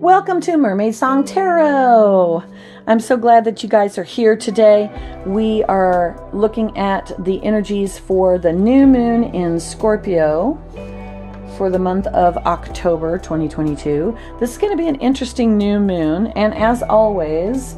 Welcome to Mermaid Song Tarot. I'm so glad that you guys are here today. We are looking at the energies for the new moon in Scorpio for the month of October 2022. This is going to be an interesting new moon, and as always,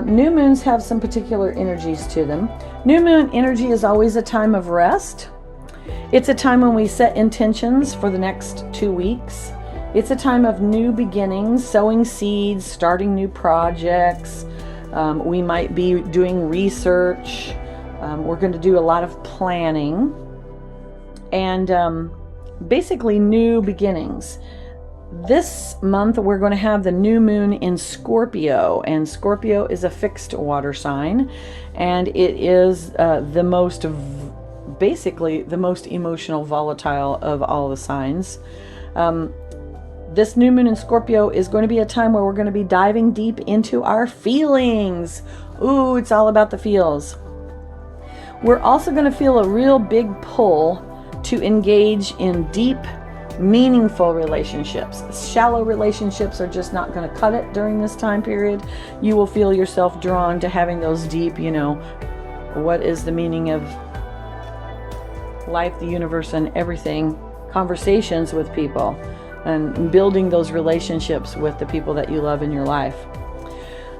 new moons have some particular energies to them. New moon energy is always a time of rest. It's a time when we set intentions for the next 2 weeks. It's a time of new beginnings, sowing seeds, starting new projects. We might be doing research. We're going to do a lot of planning and basically new beginnings. This month we're going to have the new moon in Scorpio, and Scorpio is a fixed water sign, and it is basically the most emotional, volatile of all the signs. This new moon in Scorpio is going to be a time where we're going to be diving deep into our feelings. Ooh, it's all about the feels. We're also going to feel a real big pull to engage in deep, meaningful relationships. Shallow relationships are just not going to cut it during this time period. You will feel yourself drawn to having those deep, what is the meaning of life, the universe, and everything, conversations with people, and building those relationships with the people that you love in your life.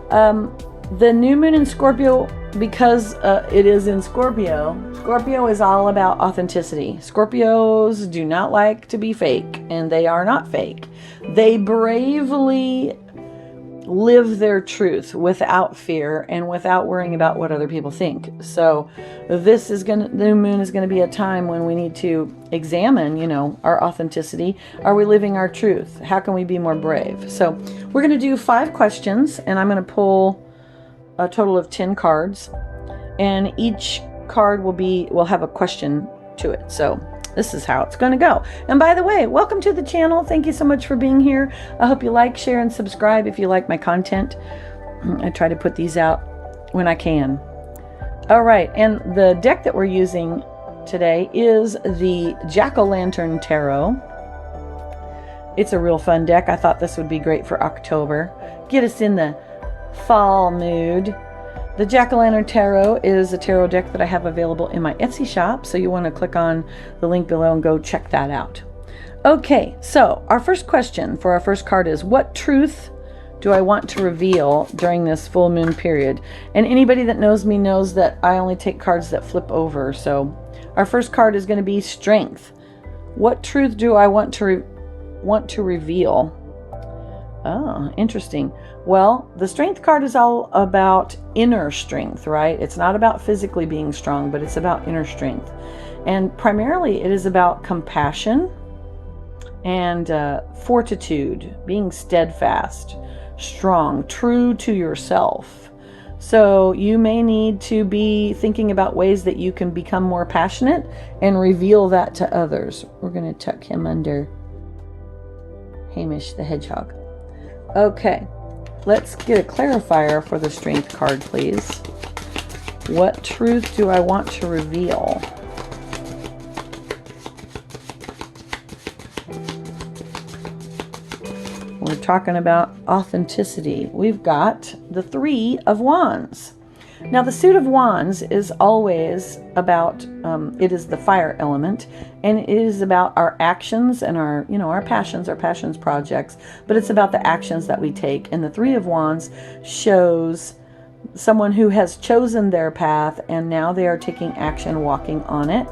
The new moon in Scorpio, because it is in Scorpio is all about authenticity. Scorpios do not like to be fake, and they are not fake. They bravely live their truth without fear and without worrying about what other people think. So the new moon is going to be a time when we need to examine, our authenticity. Are we living our truth? How can we be more brave? So we're going to do 5 questions, and I'm going to pull a total of 10 cards, and each card will have a question to it. So this is how it's going to go. And by the way, welcome to the channel. Thank you so much for being here. I hope you like, share, and subscribe if you like my content. I try to put these out when I can. All right, and the deck that we're using today is the Jack-o'-lantern Tarot. It's a real fun deck. I thought this would be great for October. Get us in the fall mood. The Jack-o'-lantern Tarot is a tarot deck that I have available in my Etsy shop, so you want to click on the link below and go check that out. Okay, so our first question for our first card is, what truth do I want to reveal during this full moon period? And anybody that knows me knows that I only take cards that flip over. So our first card is going to be strength. What truth do I want to reveal? Oh, interesting. Well, the strength card is all about inner strength, right? It's not about physically being strong, but it's about inner strength. And primarily it is about compassion and fortitude, being steadfast, strong, true to yourself. So you may need to be thinking about ways that you can become more passionate and reveal that to others. We're going to tuck him under Hamish the Hedgehog. Okay, let's get a clarifier for the strength card, please. What truth do I want to reveal? We're talking about authenticity. We've got the 3 of Wands. Now, the suit of Wands is always about, it is the fire element, and it is about our actions and our passions projects, but it's about the actions that we take. And the 3 of Wands shows someone who has chosen their path, and now they are taking action, walking on it.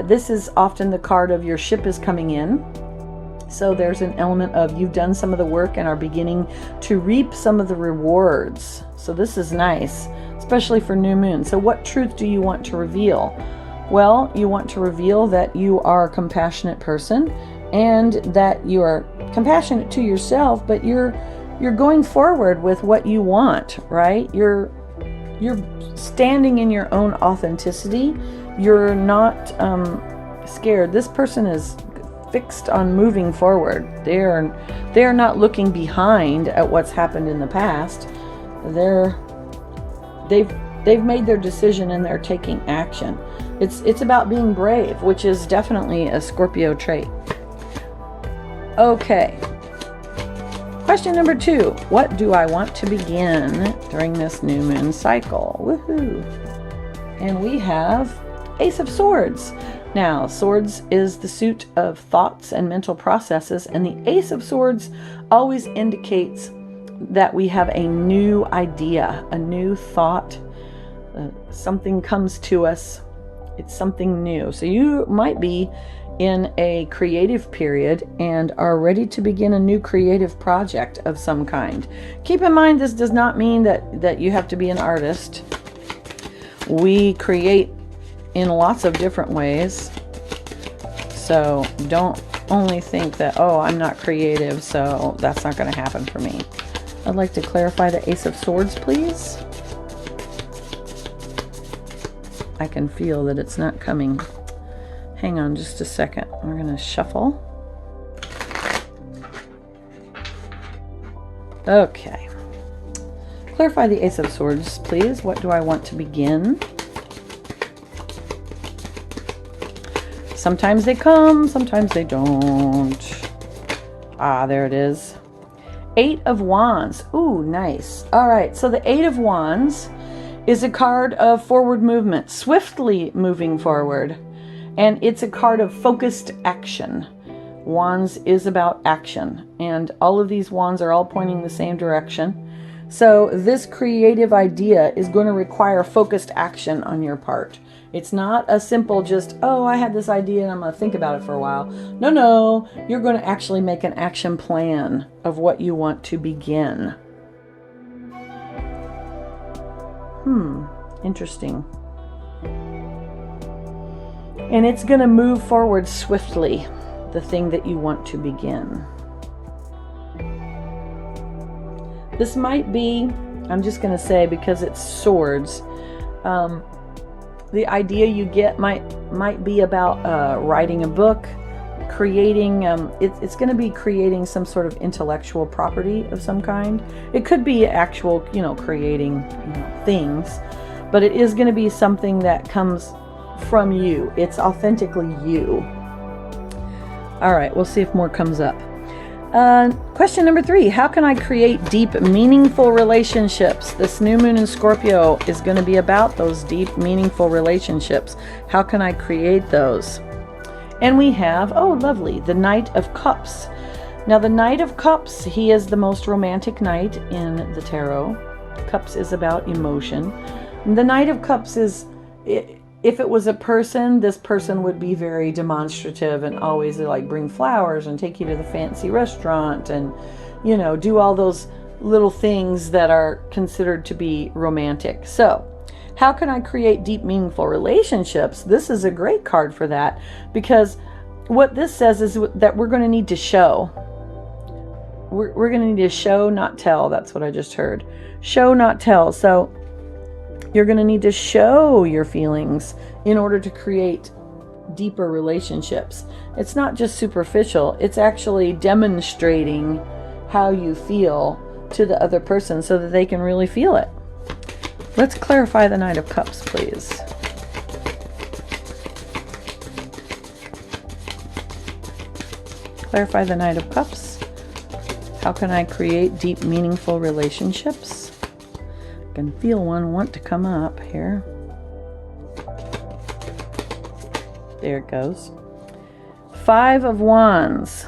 This is often the card of your ship is coming in. So there's an element of you've done some of the work and are beginning to reap some of the rewards. So this is nice, especially for new moon. So what truth do you want to reveal? Well, you want to reveal that you are a compassionate person, and that you are compassionate to yourself, but you're going forward with what you want, right? You're standing in your own authenticity. You're not scared. This person is fixed on moving forward. They're not looking behind at what's happened in the past. They've made their decision and they're taking action. It's about being brave, which is definitely a Scorpio trait. Okay. Question number 2. What do I want to begin during this new moon cycle? Woohoo! And we have Ace of Swords. Now, swords is the suit of thoughts and mental processes, and the Ace of Swords always indicates that we have a new idea, a new thought. Something comes to us. It's something new. So you might be in a creative period and are ready to begin a new creative project of some kind. Keep in mind, this does not mean that you have to be an artist. We create in lots of different ways. So don't only think that, oh, I'm not creative, so that's not going to happen for me. I'd like to clarify the Ace of Swords, please. I can feel that it's not coming. Hang on just a second. We're going to shuffle. Okay. Clarify the Ace of Swords, please. What do I want to begin? Sometimes they come, sometimes they don't. Ah, there it is. 8 of Wands. Ooh, nice. All right, so the 8 of Wands is a card of forward movement, swiftly moving forward. And it's a card of focused action. Wands is about action. And all of these wands are all pointing the same direction. So this creative idea is going to require focused action on your part. It's not a simple just, oh, I had this idea and I'm going to think about it for a while. No, you're going to actually make an action plan of what you want to begin. Interesting. And it's going to move forward swiftly, the thing that you want to begin. This might be, I'm just going to say, because it's swords, the idea you get might be about writing a book, creating, it's going to be creating some sort of intellectual property of some kind. It could be actual, creating things, but it is going to be something that comes from you. It's authentically you. All right, we'll see if more comes up. Question number 3. How can I create deep, meaningful relationships? This new moon in Scorpio is going to be about those deep, meaningful relationships. How can I create those? And we have, oh, lovely, the Knight of Cups. Now, the Knight of Cups, he is the most romantic knight in the tarot. Cups is about emotion. The Knight of Cups is, if it was a person, this person would be very demonstrative and always bring flowers and take you to the fancy restaurant and, do all those little things that are considered to be romantic. So, how can I create deep, meaningful relationships? This is a great card for that, because what this says is that we're going to need to show. We're going to need to show, not tell. That's what I just heard. Show, not tell. So, you're going to need to show your feelings in order to create deeper relationships. It's not just superficial. It's actually demonstrating how you feel to the other person so that they can really feel it. Let's clarify the Knight of Cups, please. Clarify the Knight of Cups. How can I create deep, meaningful relationships? I can feel one want to come up here. There it goes. 5 of Wands.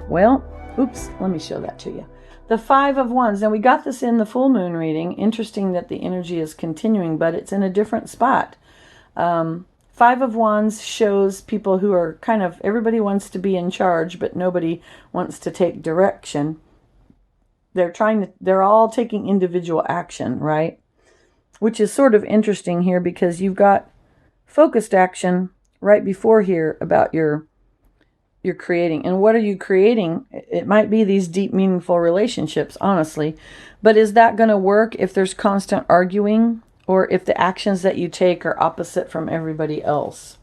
Well, oops, let me show that to you. The 5 of Wands. Now, we got this in the full moon reading. Interesting that the energy is continuing, but it's in a different spot. 5 of Wands shows people who are kind of, everybody wants to be in charge, but nobody wants to take direction. They're all taking individual action, right? Which is sort of interesting here, because you've got focused action right before here about your creating. And what are you creating? It might be these deep, meaningful relationships, honestly. But is that going to work if there's constant arguing, or if the actions that you take are opposite from everybody else?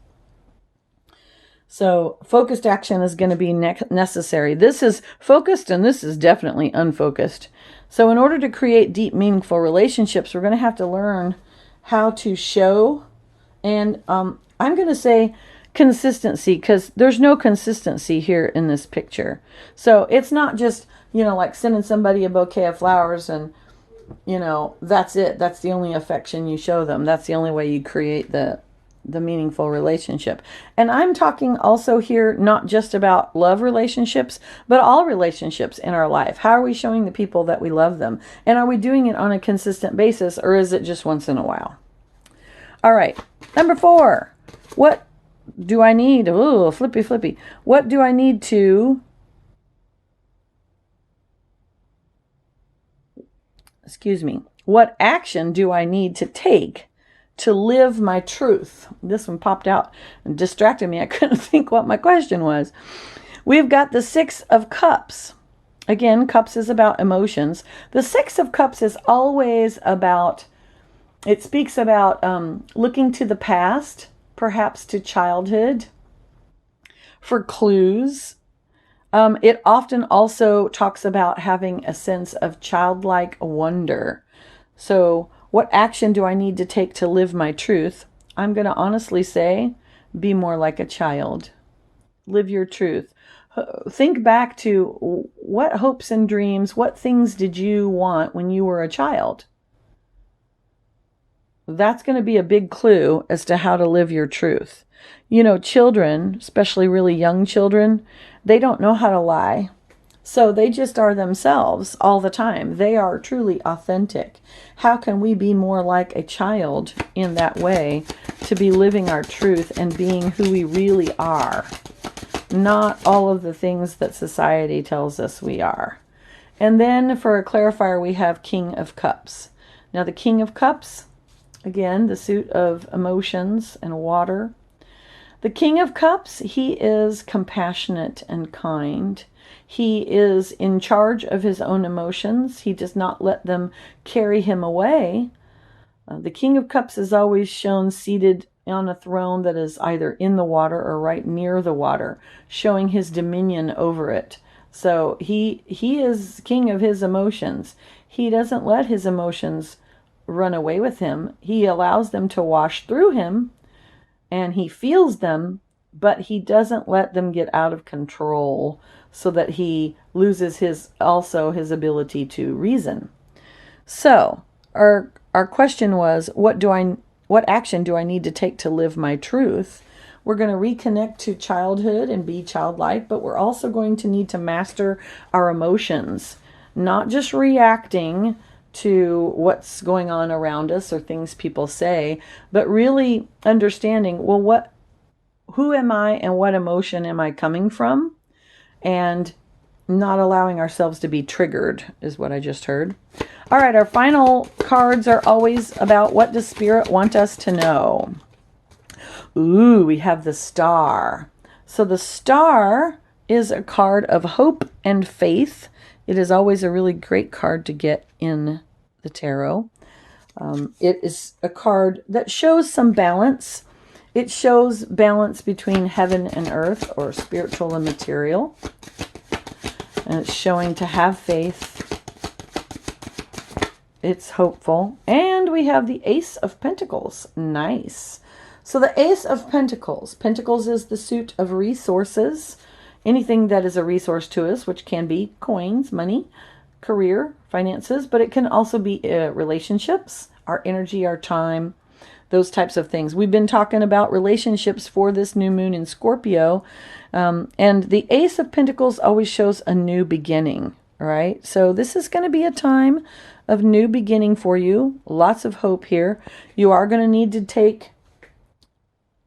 So focused action is going to be necessary. This is focused and this is definitely unfocused. So in order to create deep, meaningful relationships, we're going to have to learn how to show. And I'm going to say consistency, because there's no consistency here in this picture. So it's not just like sending somebody a bouquet of flowers and, that's it. That's the only affection you show them. That's the only way you create the meaningful relationship. And I'm talking also here not just about love relationships, but all relationships in our life. How are we showing the people that we love them? And are we doing it on a consistent basis, or is it just once in a while? All right. Number 4. What do I need? Oh, flippy. What do I need to... What action do I need to take to live my truth? This one popped out and distracted me. I couldn't think what my question was. We've got the 6 of Cups. Again, Cups is about emotions. The 6 of Cups is always about, it speaks about looking to the past, perhaps to childhood, for clues. It often also talks about having a sense of childlike wonder. So what action do I need to take to live my truth? I'm going to honestly say, be more like a child. Live your truth. Think back to what hopes and dreams, what things did you want when you were a child? That's going to be a big clue as to how to live your truth. Children, especially really young children, they don't know how to lie. So they just are themselves all the time. They are truly authentic. How can we be more like a child in that way, to be living our truth and being who we really are? Not all of the things that society tells us we are. And then for a clarifier, we have King of Cups. Now the King of Cups, again, the suit of emotions and water. The King of Cups, he is compassionate and kind. He is in charge of his own emotions. He does not let them carry him away. The King of Cups is always shown seated on a throne that is either in the water or right near the water, showing his dominion over it. So he is king of his emotions. He doesn't let his emotions run away with him. He allows them to wash through him, and he feels them, but he doesn't let them get out of control so that he loses his ability to reason. So our question was, what action do I need to take to live my truth? We're going to reconnect to childhood and be childlike, but we're also going to need to master our emotions, not just reacting to what's going on around us or things people say, but really understanding, who am I and what emotion am I coming from? And not allowing ourselves to be triggered is what I just heard. All right, our final cards are always about, what does Spirit want us to know? Ooh, we have the Star. So the Star is a card of hope and faith. It is always a really great card to get in the tarot. It is a card that shows some balance. It shows balance between heaven and earth, or spiritual and material. And it's showing to have faith. It's hopeful. And we have the Ace of Pentacles. Nice. So the Ace of Pentacles. Pentacles is the suit of resources. Anything that is a resource to us, which can be coins, money, career, finances, but it can also be relationships, our energy, our time, those types of things. We've been talking about relationships for this new moon in Scorpio, and the Ace of Pentacles always shows a new beginning, right? So this is going to be a time of new beginning for you. Lots of hope here. You are going to need to take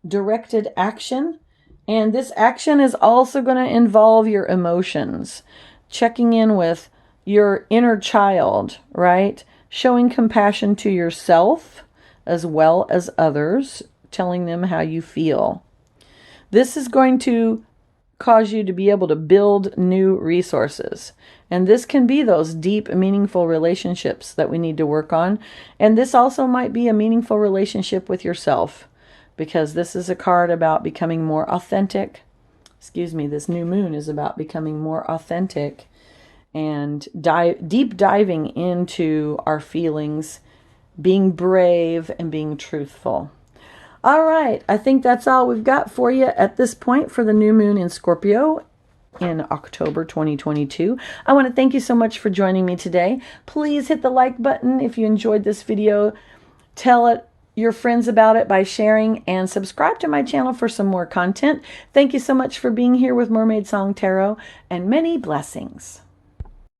directed action, and this action is also going to involve your emotions, checking in with your inner child, right? Showing compassion to yourself as well as others, telling them how you feel. This is going to cause you to be able to build new resources. And this can be those deep, meaningful relationships that we need to work on. And this also might be a meaningful relationship with yourself, because this is a card about becoming more authentic. This new moon is about becoming more authentic and deep diving into our feelings, being brave and being truthful. All right, I think that's all we've got for you at this point for the new moon in Scorpio. in October 2022. I want to thank you so much for joining me today. Please hit the like button if you enjoyed this video. Tell your friends about it by sharing, and subscribe to my channel for some more content. Thank you so much for being here with Mermaid Song Tarot, and many blessings.